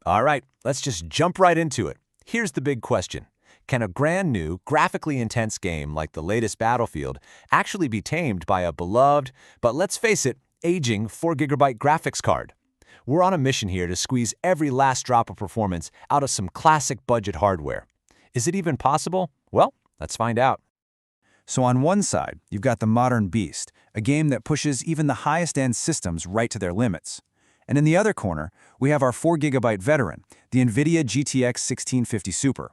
All right, let's just jump right into it. Here's the big question. Can a brand new, graphically intense game like the latest Battlefield actually be tamed by a beloved, but let's face it, aging 4GB graphics card? We're on a mission here to squeeze every last drop of performance out of some classic budget hardware. Is it even possible? Well, let's find out. So on one side, you've got the modern beast, a game that pushes even the highest-end systems right to their limits. And in the other corner, we have our 4GB veteran, the NVIDIA GTX 1650 Super.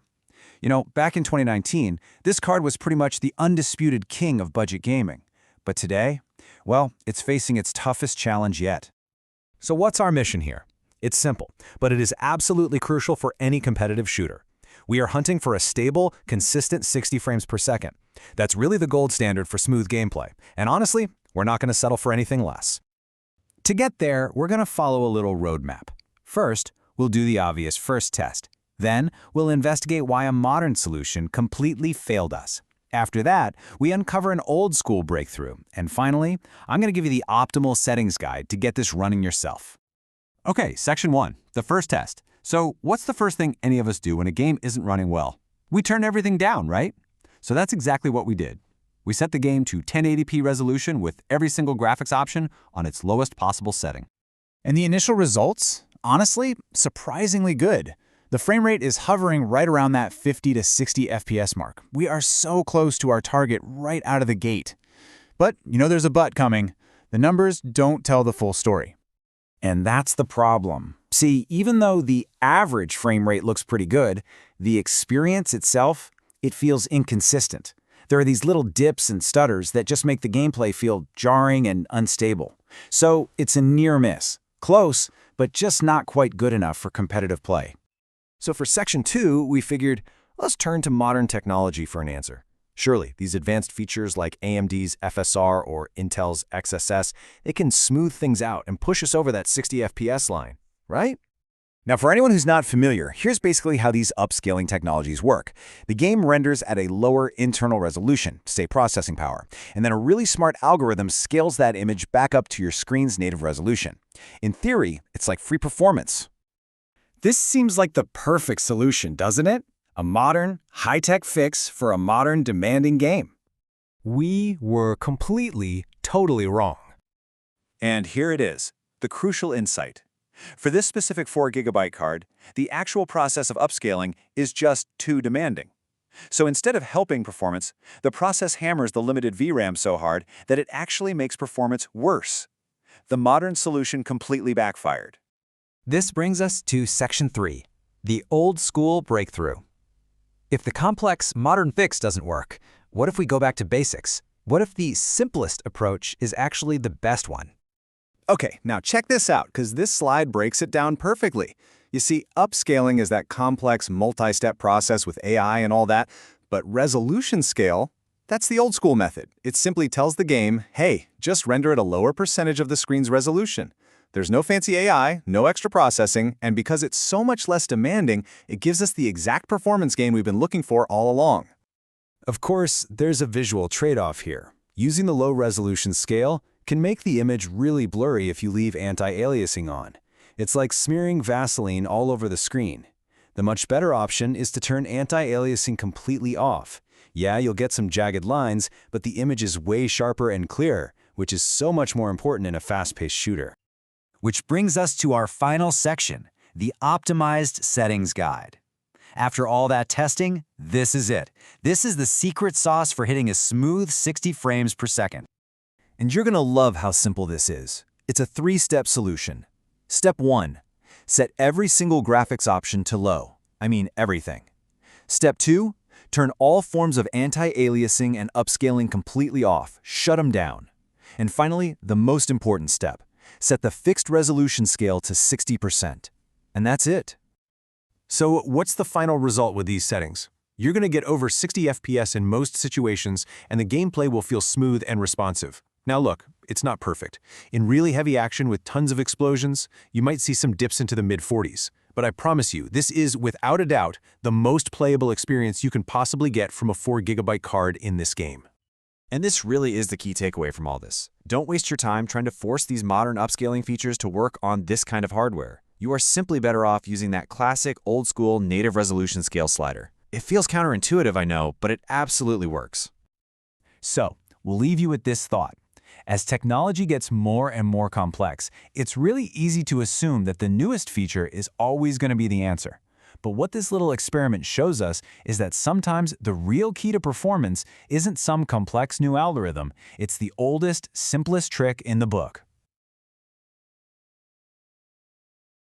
You know, back in 2019, this card was pretty much the undisputed king of budget gaming. But today, well, it's facing its toughest challenge yet. So what's our mission here? It's simple, but it is absolutely crucial for any competitive shooter. We are hunting for a stable, consistent 60 frames per second. That's really the gold standard for smooth gameplay, and honestly, we're not going to settle for anything less. To get there, we're going to follow a little roadmap. First, we'll do the obvious first test. Then, we'll investigate why a modern solution completely failed us. After that, we uncover an old-school breakthrough. And finally, I'm going to give you the optimal settings guide to get this running yourself. Okay, Section 1, the first test. So what's the first thing any of us do when a game isn't running well? We turn everything down, right? So that's exactly what we did. We set the game to 1080p resolution with every single graphics option on its lowest possible setting. And the initial results? Honestly, surprisingly good. The frame rate is hovering right around that 50 to 60 FPS mark. We are so close to our target right out of the gate. But you know there's a but coming. The numbers don't tell the full story. And that's the problem. See, even though the average frame rate looks pretty good, the experience itself, it feels inconsistent. There are these little dips and stutters that just make the gameplay feel jarring and unstable. So it's a near miss. Close, but just not quite good enough for competitive play. So for Section 2, we figured, let's turn to modern technology for an answer. Surely, these advanced features like AMD's FSR or Intel's XSS, they can smooth things out and push us over that 60 FPS line, right? Now, for anyone who's not familiar, here's basically how these upscaling technologies work. The game renders at a lower internal resolution, say processing power, and then a really smart algorithm scales that image back up to your screen's native resolution. In theory, it's like free performance. This seems like the perfect solution, doesn't it? A modern, high-tech fix for a modern, demanding game. We were completely, totally wrong. And here it is, the crucial insight. For this specific 4GB card, the actual process of upscaling is just too demanding. So instead of helping performance, the process hammers the limited VRAM so hard that it actually makes performance worse. The modern solution completely backfired. This brings us to Section 3, the old-school breakthrough. If the complex modern fix doesn't work, what if we go back to basics? What if the simplest approach is actually the best one? Okay, now check this out, because this slide breaks it down perfectly. You see, upscaling is that complex multi-step process with AI and all that, but resolution scale, that's the old-school method. It simply tells the game, hey, just render at a lower percentage of the screen's resolution. There's no fancy AI, no extra processing, and because it's so much less demanding, it gives us the exact performance gain we've been looking for all along. Of course, there's a visual trade-off here. Using the low-resolution scale can make the image really blurry if you leave anti-aliasing on. It's like smearing Vaseline all over the screen. The much better option is to turn anti-aliasing completely off. Yeah, you'll get some jagged lines, but the image is way sharper and clearer, which is so much more important in a fast-paced shooter. Which brings us to our final section, the optimized settings guide. After all that testing, this is it. This is the secret sauce for hitting a smooth 60 frames per second. And you're going to love how simple this is. It's a three-step solution. Step 1, set every single graphics option to low. I mean everything. Step 2, turn all forms of anti-aliasing and upscaling completely off. Shut them down. And finally, the most important step. Set the fixed resolution scale to 60%. And that's it. So what's the final result with these settings? You're going to get over 60 FPS in most situations, and the gameplay will feel smooth and responsive. Now look, it's not perfect. In really heavy action with tons of explosions, you might see some dips into the mid-40s. But I promise you, this is, without a doubt, the most playable experience you can possibly get from a 4GB card in this game. And this really is the key takeaway from all this. Don't waste your time trying to force these modern upscaling features to work on this kind of hardware. You are simply better off using that classic, old-school native resolution scale slider. It feels counterintuitive, I know, but it absolutely works. So, we'll leave you with this thought. As technology gets more and more complex, it's really easy to assume that the newest feature is always going to be the answer. But what this little experiment shows us is that sometimes the real key to performance isn't some complex new algorithm, it's the oldest, simplest trick in the book.